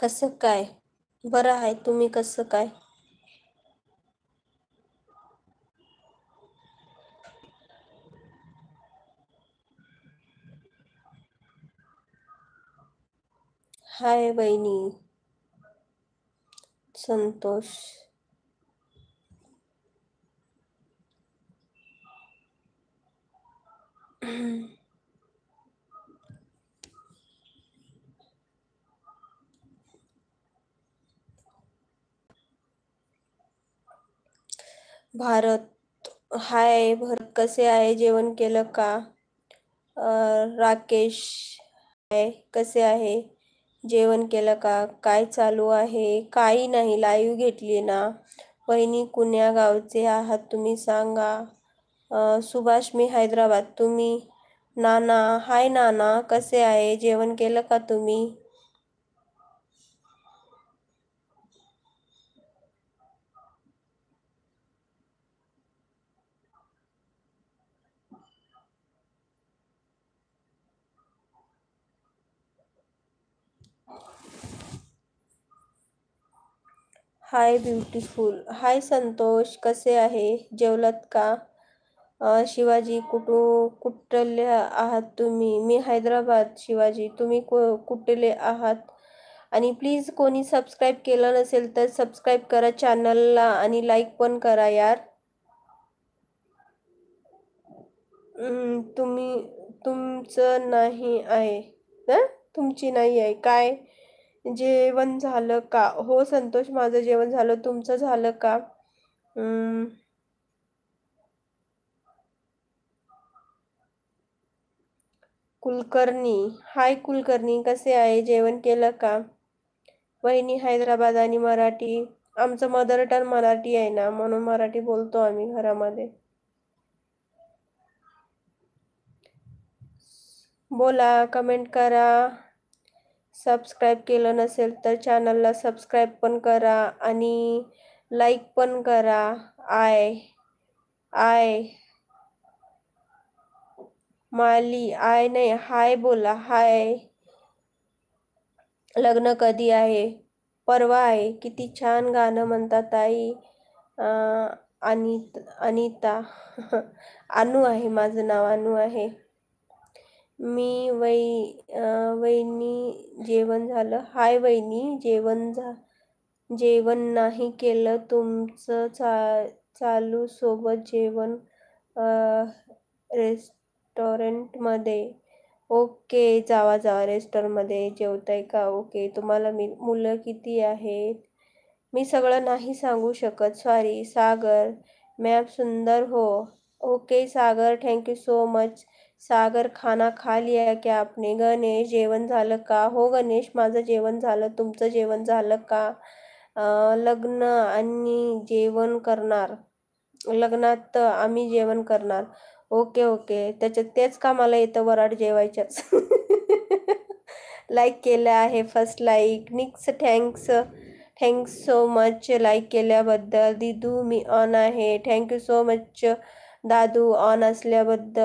कसं काय? बरं आहे. तुम्ही कसं काय? हाय वहिनी. संतोष. भारत. हाय भरत, कसे आहे? जेवण केलं का? राकेश. हाय, कसे आहे? जेवण केलं का? काय चालू आहे? काही नाही, लाईव्ह घेतली ना. वहिनी कुण्या गावचे आहात तुम्ही सांगा. सुभाष, मी हैदराबाद. तुम्ही? नाना. हाय नाना, कसे आहे? जेवण केलं का तुम्ही? हाय ब्युटिफुल. हाय संतोष, कसे आहे? जेवलात का? शिवाजी, कुठले आहात तुम्ही? मी हैदराबाद. शिवाजी, तुम्ही कुठले आहात? आणि प्लीज कोणी सबस्क्राईब केलं नसेल तर सबस्क्राईब करा चॅनलला आणि लाईक पण करा यार. तुम्ही, तुमचं नाही आहे ना? तुमची नाही आहे काय? जेवण झालं का? हो संतोष, माझं जेवण झालं. तुमचं झालं का? अं, कुलकर्णी. हाय कुलकर्णी, कसे आहे? जेवण केलं का? वहिनी हैदराबाद आणि मराठी. आमचं मदर टंग मराठी आहे ना, म्हणून मराठी बोलतो आम्ही घरामध्ये. बोला, कमेंट करा. सबस्क्राईब केलं नसेल तर चॅनलला सबस्क्राईब पण करा आणि लाईक पण करा. I I Mali. आय नाही, हाय बोला. हाय. लग्न कधी आहे? परवा आहे. किती छान गाणं म्हणतात ताई. अनिता. अनु आहे, माझं नाव अनु आहे. मी वहिनी, जेवण झालं? हाय वहिनी, जेवण नाही केलं. तुमचं चालू सोबत जेवण रेस्टॉरंटमध्ये. ओके, जावा जावा, रेस्टॉरंटमध्ये जेवताय का? ओके. तुम्हाला मुलं किती आहेत? मी सगळं नाही सांगू शकत, सॉरी. सागर, मॅप सुंदर हो. ओके सागर, थँक्यू सो मच. सागर, खाना खा लिया क्या आपने? गणेश, जेवण झालं का? हो गणेश, माझं जेवण झालं. तुमचं जेवण झालं का? लग्न आणि जेवण करणार. लग्नात आम्ही जेवण करणार. ओके ओके, त्याच्यात तेच का मला येतं वराड जेवायच्याच. लाईक केलं आहे, फर्स्ट लाईक. निक्स, थँक्स सो मच लाईक केल्याबद्दल. दिदू, मी ऑन आहे. Thank you so much Dadu, on असल्याबद्दल.